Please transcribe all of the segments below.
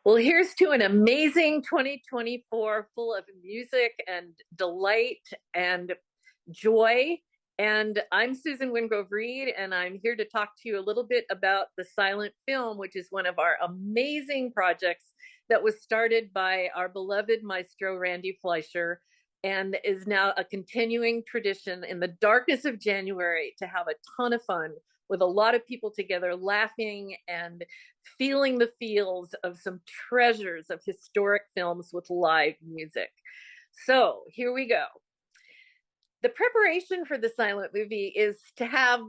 Well, here's to an amazing 2024 full of music and delight and joy. And I'm Susan Wingrove-Reed, and I'm here to talk to you a little bit about the silent film, which is one of our amazing projects that was started by our beloved maestro, Randy Fleischer, and is now a continuing tradition in the darkness of January to have a ton of fun with a lot of people together laughing and feeling the feels of some treasures of historic films with live music. So here we go. The preparation for the silent movie is to have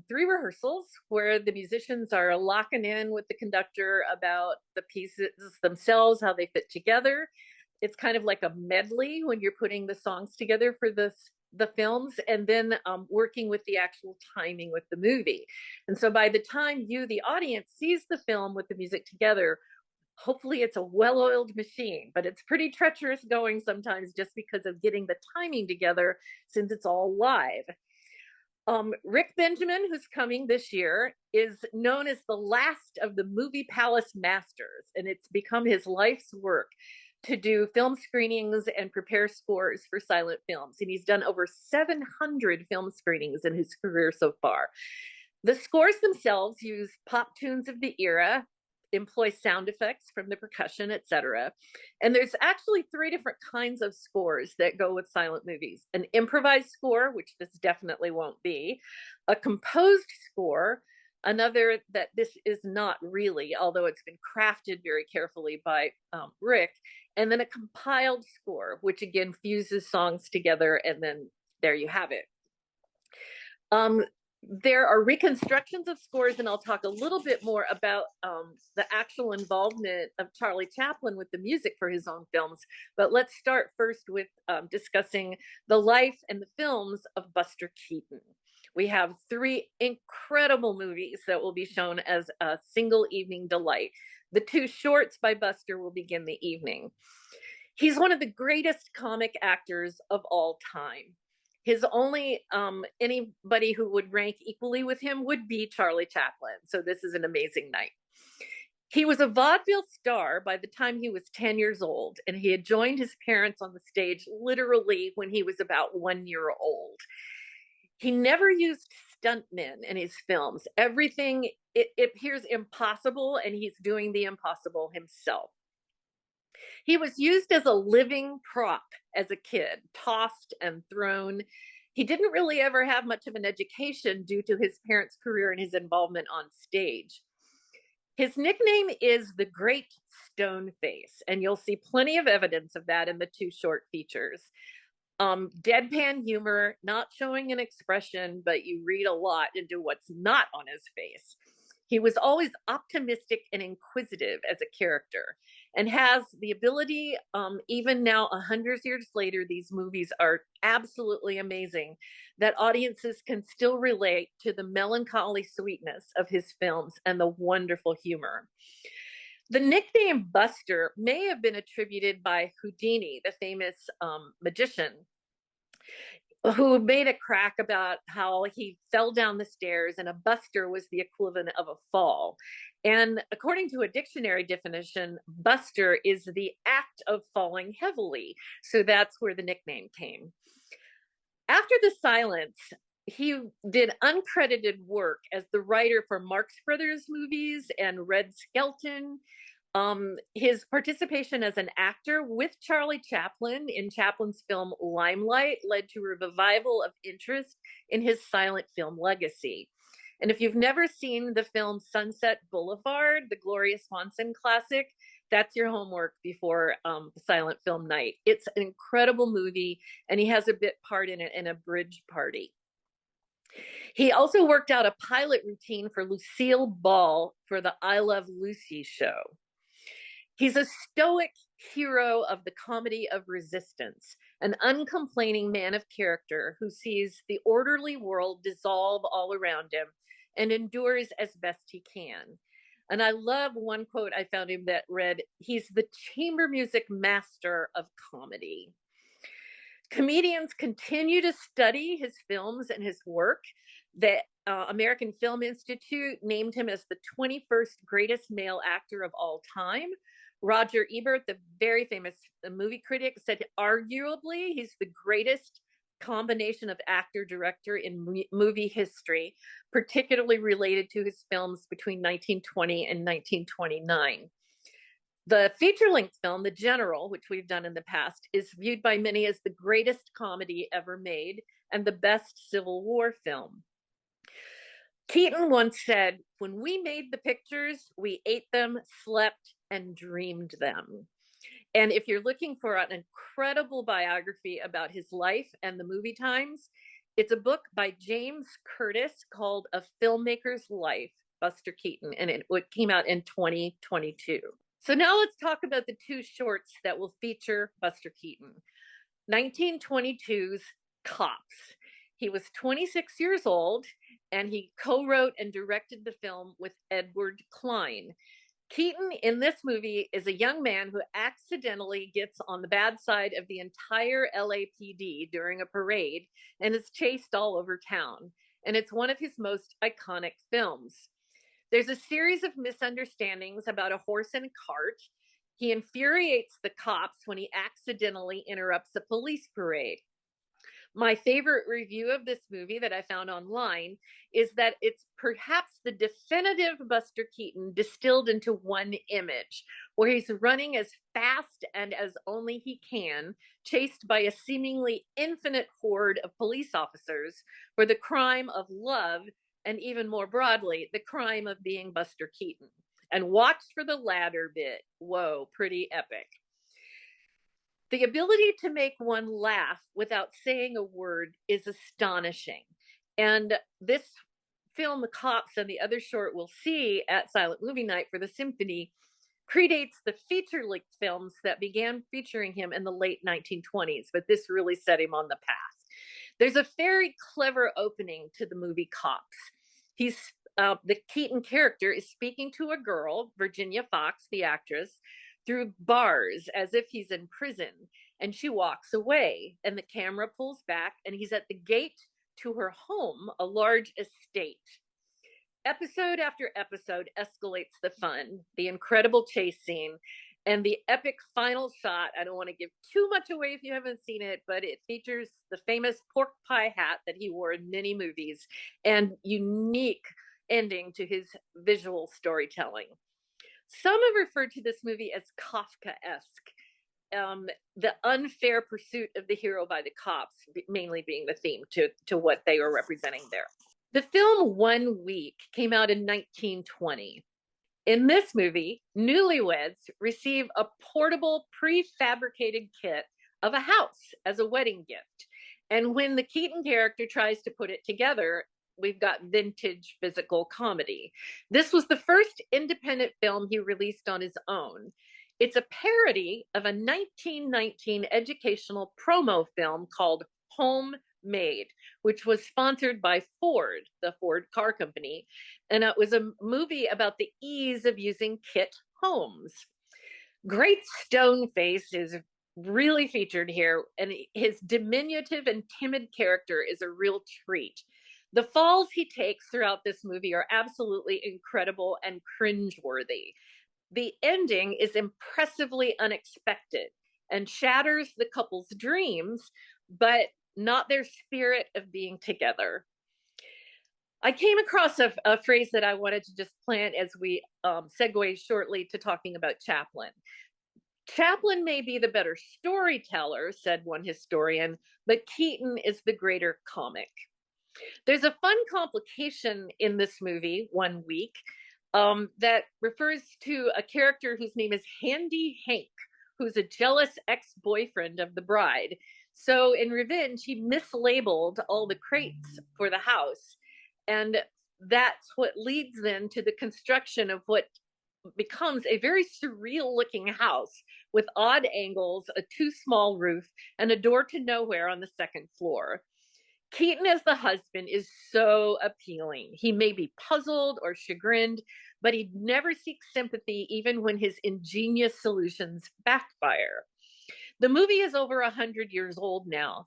3 rehearsals where the musicians are locking in with the conductor about the pieces themselves, how they fit together. It's kind of like a medley when you're putting the songs together for the films, and then working with the actual timing with the movie. And so by the time you, the audience, sees the film with the music together, hopefully it's a well-oiled machine, but it's pretty treacherous going sometimes just because of getting the timing together since it's all live. Rick Benjamin, who's coming this year, is known as the last of the Movie Palace masters, and it's become his life's work to do film screenings and prepare scores for silent films. And he's done over 700 film screenings in his career so far. The scores themselves use pop tunes of the era, employ sound effects from the percussion, etc. And there's actually 3 different kinds of scores that go with silent movies: an improvised score, which this definitely won't be, a composed score, another that this is not really, although it's been crafted very carefully by Rick, and then a compiled score, which again fuses songs together, and then there you have it. There are reconstructions of scores, and I'll talk a little bit more about the actual involvement of Charlie Chaplin with the music for his own films. But let's start first with discussing the life and the films of Buster Keaton. We have 3 incredible movies that will be shown as a single evening delight. The 2 shorts by Buster will begin the evening. He's one of the greatest comic actors of all time. His only anybody who would rank equally with him would be Charlie Chaplin. So this is an amazing night. He was a vaudeville star by the time he was 10 years old, and he had joined his parents on the stage literally when he was about 1 year old. He never used stuntmen in his films. Everything, it appears impossible, and he's doing the impossible himself. He was used as a living prop as a kid, tossed and thrown. He didn't really ever have much of an education due to his parents' career and his involvement on stage. His nickname is the Great Stone Face, and you'll see plenty of evidence of that in the 2 short features. Deadpan humor, not showing an expression, but you read a lot into what's not on his face. He was always optimistic and inquisitive as a character, and has the ability, even now 100 years later, these movies are absolutely amazing, that audiences can still relate to the melancholy sweetness of his films and the wonderful humor. The nickname Buster may have been attributed by Houdini, the famous magician, who made a crack about how he fell down the stairs, and a buster was the equivalent of a fall. And according to a dictionary definition, buster is the act of falling heavily. So that's where the nickname came. After the silence, he did uncredited work as the writer for Marx Brothers movies and Red Skelton. His participation as an actor with Charlie Chaplin in Chaplin's film Limelight led to a revival of interest in his silent film legacy. And if you've never seen the film Sunset Boulevard, the Gloria Swanson classic, that's your homework before the silent film night. It's an incredible movie, and he has a bit part in it in a bridge party. He also worked out a pilot routine for Lucille Ball for the I Love Lucy show. He's a stoic hero of the comedy of resistance, an uncomplaining man of character who sees the orderly world dissolve all around him and endures as best he can. And I love one quote I found him that read, "He's the chamber music master of comedy." Comedians continue to study his films and his work. The American Film Institute named him as the 21st greatest male actor of all time. Roger Ebert, the very famous movie critic, said arguably he's the greatest combination of actor director in movie history, particularly related to his films between 1920 and 1929. The feature-length film, The General, which we've done in the past, is viewed by many as the greatest comedy ever made and the best Civil War film. Keaton once said, "When we made the pictures, we ate them, slept, and dreamed them." And if you're looking for an incredible biography about his life and the movie times, it's a book by James Curtis called A Filmmaker's Life, Buster Keaton, and it came out in 2022. So now let's talk about the two shorts that will feature Buster Keaton. 1922's Cops. He was 26 years old, and he co-wrote and directed the film with Edward Klein. Keaton in this movie is a young man who accidentally gets on the bad side of the entire LAPD during a parade and is chased all over town. And it's one of his most iconic films. There's a series of misunderstandings about a horse and cart. He infuriates the cops when he accidentally interrupts a police parade. My favorite review of this movie that I found online is that it's perhaps the definitive Buster Keaton distilled into one image, where he's running as fast and as only he can, chased by a seemingly infinite horde of police officers for the crime of love, and even more broadly, the crime of being Buster Keaton. And watch for the latter bit. Whoa, pretty epic. The ability to make one laugh without saying a word is astonishing. And this film, The Cops, and the other short we'll see at Silent Movie Night for the Symphony predates the feature-length films that began featuring him in the late 1920s, but this really set him on the path. There's a very clever opening to the movie Cops. The Keaton character is speaking to a girl, Virginia Fox, the actress, through bars as if he's in prison, and she walks away, and the camera pulls back, and he's at the gate to her home, a large estate. Episode after episode escalates the fun, the incredible chase scene, and the epic final shot. I don't want to give too much away if you haven't seen it, but it features the famous pork pie hat that he wore in many movies and unique ending to his visual storytelling. Some have referred to this movie as Kafkaesque, the unfair pursuit of the hero by the cops mainly being the theme to what they were representing there. The film 1 Week came out in 1920. In this movie, newlyweds receive a portable prefabricated kit of a house as a wedding gift. And when the Keaton character tries to put it together, we've got vintage physical comedy. This was the first independent film he released on his own. It's a parody of a 1919 educational promo film called Homemade, which was sponsored by Ford, the Ford car company. And it was a movie about the ease of using kit homes. Great Stoneface is really featured here, and his diminutive and timid character is a real treat. The falls he takes throughout this movie are absolutely incredible and cringeworthy. The ending is impressively unexpected and shatters the couple's dreams, but not their spirit of being together. I came across a phrase that I wanted to just plant as we segue shortly to talking about Chaplin. Chaplin may be the better storyteller, said one historian, but Keaton is the greater comic. There's a fun complication in this movie, 1 Week, that refers to a character whose name is Handy Hank, who's a jealous ex-boyfriend of the bride. So in revenge, he mislabeled all the crates for the house. And that's what leads then to the construction of what becomes a very surreal looking house with odd angles, a too small roof, and a door to nowhere on the second floor. Keaton as the husband is so appealing. He may be puzzled or chagrined, but he never seeks sympathy even when his ingenious solutions backfire. The movie is over 100 years old now,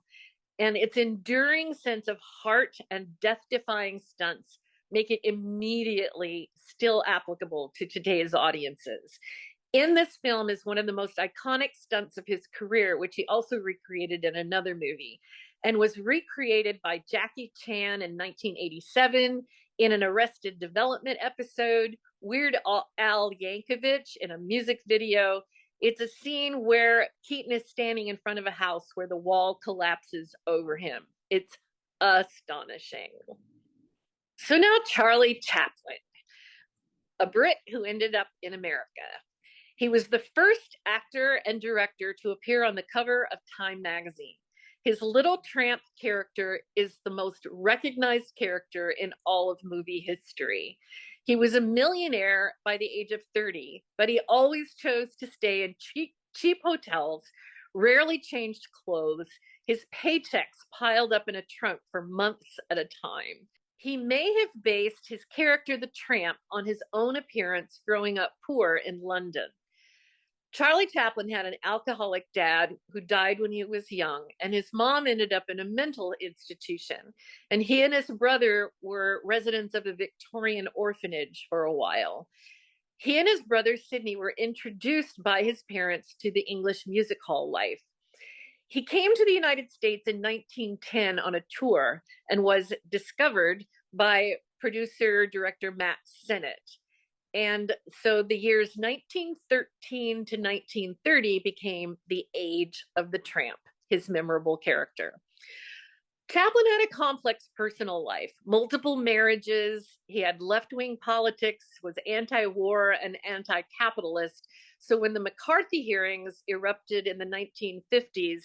and its enduring sense of heart and death-defying stunts make it immediately still applicable to today's audiences. In this film is one of the most iconic stunts of his career, which he also recreated in another movie, and was recreated by Jackie Chan in 1987 in an Arrested Development episode, Weird Al Yankovic in a music video. It's a scene where Keaton is standing in front of a house where the wall collapses over him. It's astonishing. So now Charlie Chaplin, a Brit who ended up in America. He was the first actor and director to appear on the cover of Time magazine. His little tramp character is the most recognized character in all of movie history. He was a millionaire by the age of 30, but he always chose to stay in cheap hotels, rarely changed clothes. His paychecks piled up in a trunk for months at a time. He may have based his character, the tramp, on his own appearance growing up poor in London. Charlie Chaplin had an alcoholic dad who died when he was young, and his mom ended up in a mental institution. And he and his brother were residents of a Victorian orphanage for a while. He and his brother Sidney were introduced by his parents to the English music hall life. He came to the United States in 1910 on a tour and was discovered by producer-director Matt Sennett. And so the years 1913 to 1930 became the age of the tramp, his memorable character. Chaplin had a complex personal life, multiple marriages. He had left-wing politics, was anti-war and anti-capitalist. So when the McCarthy hearings erupted in the 1950s,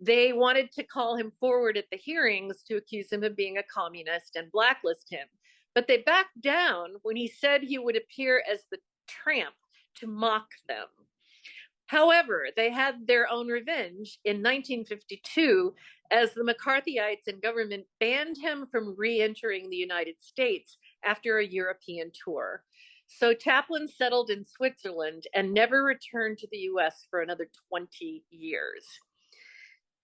they wanted to call him forward at the hearings to accuse him of being a communist and blacklist him. But they backed down when he said he would appear as the tramp to mock them. However, they had their own revenge in 1952 as the McCarthyites and government banned him from re-entering the United States after a European tour. So Chaplin settled in Switzerland and never returned to the US for another 20 years.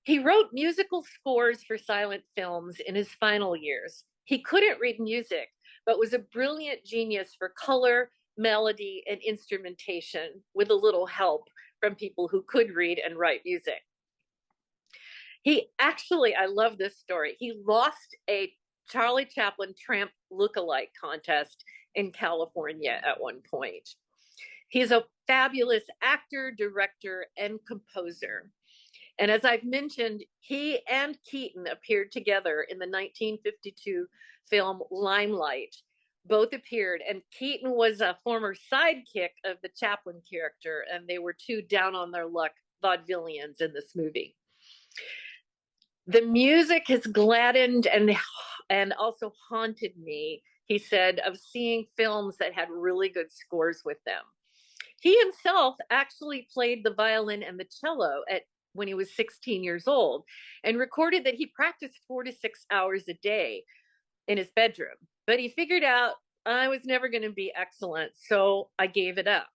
He wrote musical scores for silent films in his final years. He couldn't read music, but was a brilliant genius for color, melody, and instrumentation with a little help from people who could read and write music. He actually, I love this story, he lost a Charlie Chaplin tramp lookalike contest in California at one point. He's a fabulous actor, director, and composer. And as I've mentioned, he and Keaton appeared together in the 1952 film Limelight. Both appeared, and Keaton was a former sidekick of the Chaplin character, and they were two down on their luck vaudevillians in this movie. The music has gladdened and also haunted me, he said, of seeing films that had really good scores with them. He himself actually played the violin and the cello when he was 16 years old, and recorded that he practiced 4 to 6 hours a day in his bedroom. But he figured out I was never going to be excellent, so I gave it up.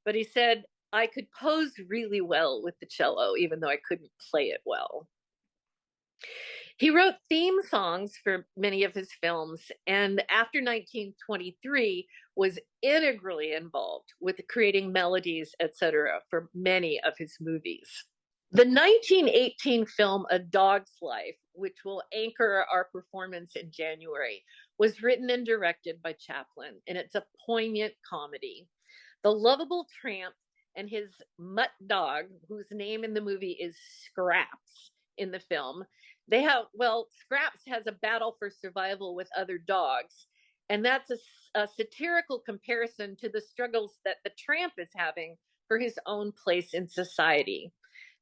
But he said, I could pose really well with the cello, even though I couldn't play it well. He wrote theme songs for many of his films, and after 1923 was integrally involved with creating melodies, etc., for many of his movies. The 1918 film A Dog's Life, which will anchor our performance in January, was written and directed by Chaplin, and it's a poignant comedy. The lovable tramp and his mutt dog, whose name in the movie is Scraps in the film, Scraps has a battle for survival with other dogs, and that's a satirical comparison to the struggles that the tramp is having for his own place in society.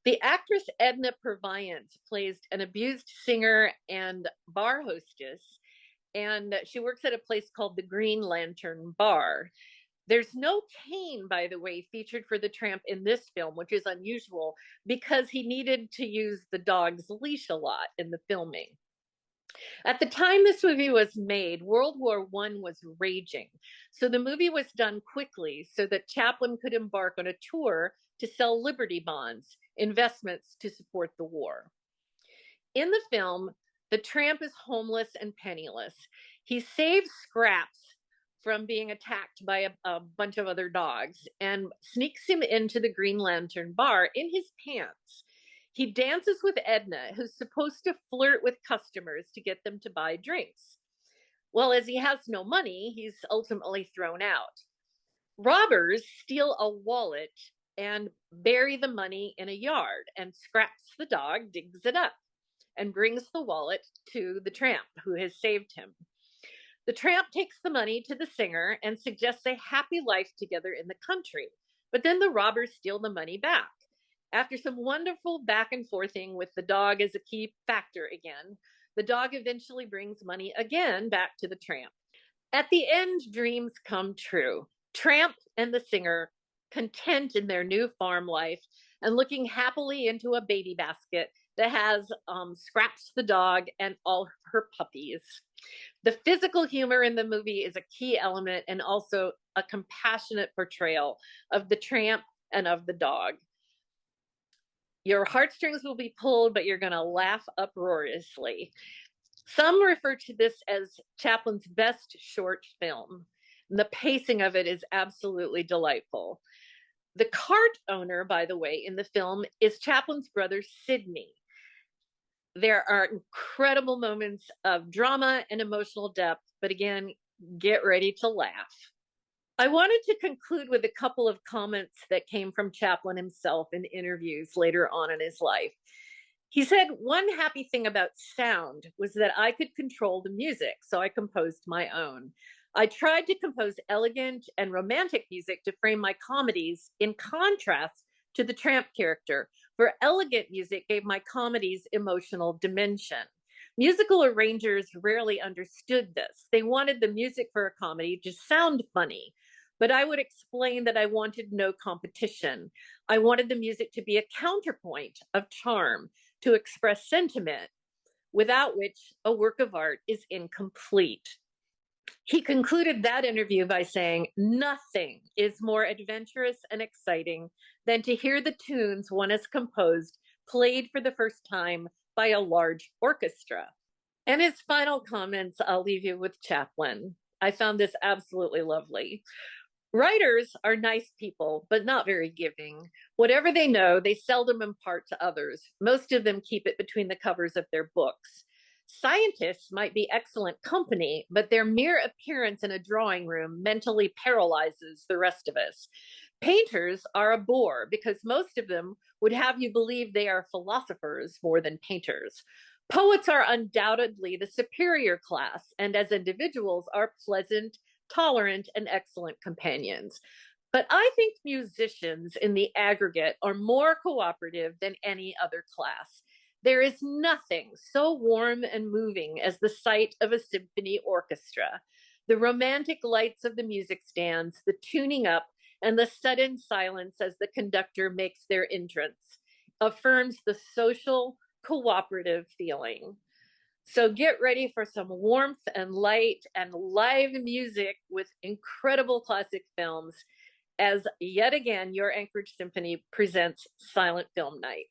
The actress Edna Purviance plays an abused singer and bar hostess, and she works at a place called the Green Lantern Bar. There's no cane, by the way, featured for the tramp in this film, which is unusual because he needed to use the dog's leash a lot in the filming. At the time this movie was made, World War I was raging. So the movie was done quickly so that Chaplin could embark on a tour to sell Liberty bonds. investments to support the war. In the film, the tramp is homeless and penniless. He saves Scraps from being attacked by a bunch of other dogs and sneaks him into the Green Lantern bar in his pants. He dances with Edna, who's supposed to flirt with customers to get them to buy drinks. Well, as he has no money, he's ultimately thrown out. Robbers steal a wallet and bury the money in a yard, and Scraps the dog digs it up and brings the wallet to the tramp who has saved him. The tramp takes the money to the singer and suggests a happy life together in the country, but then the robbers steal the money back. After some wonderful back and forthing with the dog as a key factor again, the dog eventually brings money again back to the tramp. At the end, dreams come true. Tramp and the singer, content in their new farm life and looking happily into a baby basket that has Scraps the dog and all her puppies. The physical humor in the movie is a key element and also a compassionate portrayal of the tramp and of the dog. Your heartstrings will be pulled, but you're going to laugh uproariously. Some refer to this as Chaplin's best short film. The pacing of it is absolutely delightful. The cart owner, by the way, in the film is Chaplin's brother, Sidney. There are incredible moments of drama and emotional depth, but again, get ready to laugh. I wanted to conclude with a couple of comments that came from Chaplin himself in interviews later on in his life. He said, "One happy thing about sound was that I could control the music, so I composed my own. I tried to compose elegant and romantic music to frame my comedies in contrast to the tramp character, for elegant music gave my comedies emotional dimension. Musical arrangers rarely understood this. They wanted the music for a comedy to sound funny, but I would explain that I wanted no competition. I wanted the music to be a counterpoint of charm, to express sentiment, without which a work of art is incomplete." He concluded that interview by saying, "Nothing is more adventurous and exciting than to hear the tunes one has composed played for the first time by a large orchestra." And his final comments, I'll leave you with Chaplin. I found this absolutely lovely. "Writers are nice people, but not very giving. Whatever they know, they seldom impart to others. Most of them keep it between the covers of their books. Scientists might be excellent company, but their mere appearance in a drawing room mentally paralyzes the rest of us. Painters are a bore because most of them would have you believe they are philosophers more than painters. Poets are undoubtedly the superior class, and as individuals are pleasant, tolerant, and excellent companions. But I think musicians in the aggregate are more cooperative than any other class. There is nothing so warm and moving as the sight of a symphony orchestra. The romantic lights of the music stands, the tuning up, and the sudden silence as the conductor makes their entrance affirms the social, cooperative feeling. So get ready for some warmth and light and live music with incredible classic films as yet again your Anchorage Symphony presents Silent Film Night.